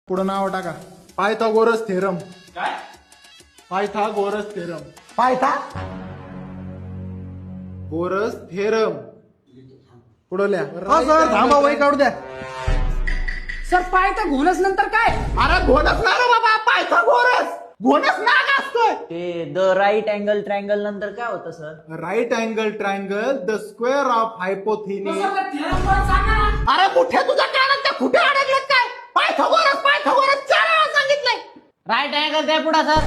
पुढं नाव टाका. Pythagoras theorem. काय? Pythagoras theorem. Pythagoras theorem. पुढं लिहा. हा सर थांबा वही काढू द्या. सर पायथा घोणस नंतर काय? अरे घोणस ना रे बाबा, पायथागोरस. घोणस नाग असतोय. ते द राईट अँगल ट्रायंगल नंतर काय होतं sir? Right angle triangle the square of hypotenuse. सांगा अरे कुठे तुझ्या कानात त्या कुठे अडकलेत काय? पायथागोरस पायथागोरस 4 वेळा सांगितलंय. राईट अँगल द्या पुढे सर.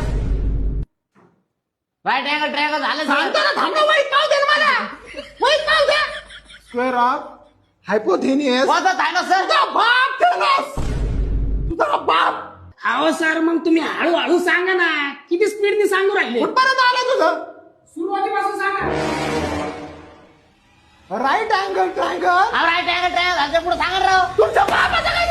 राईट अँगल ट्रायंगल झालं सांगतो ना, थांब ना, वहीत नाव दे ना मला. वहीत नाव दे. Square of हायपोथिनिस. वाजत आहे ना सर. तुझा बाप केलास. तुझा बाप. अहो सर मग तुम्ही हळूहळू सांगा ना, किती स्पीडने सांगू राहिले. कुठपर्यंत आलं तुझं? सुरुवातीपासून सांगा. Right angle triangle. Right angle triangle झालं पुढे सांगा राव. तुमच्या बापाचं काय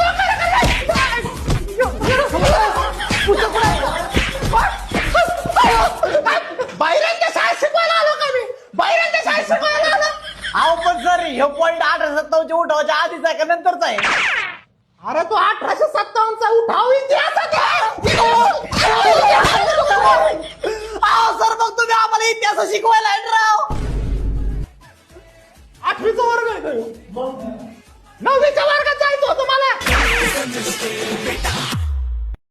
बाहेरांच्या शाळेत शिकवायला आलो का मी? बाहेरांच्या शाळेत शिकवायला आलो. अहो पण सर हे पॉईंट 1897 उठावाच्या आधीच आहे का नंतरच आहे? अरे तो 1857 चा उठाव इतिहासात आहे. अहो सर मग तुम्ही आम्हाला इतिहास शिकवायला आहे राव. 8वीचा वर्ग आहे तो. 9वीच्या वर्गात जायचं होतं मला.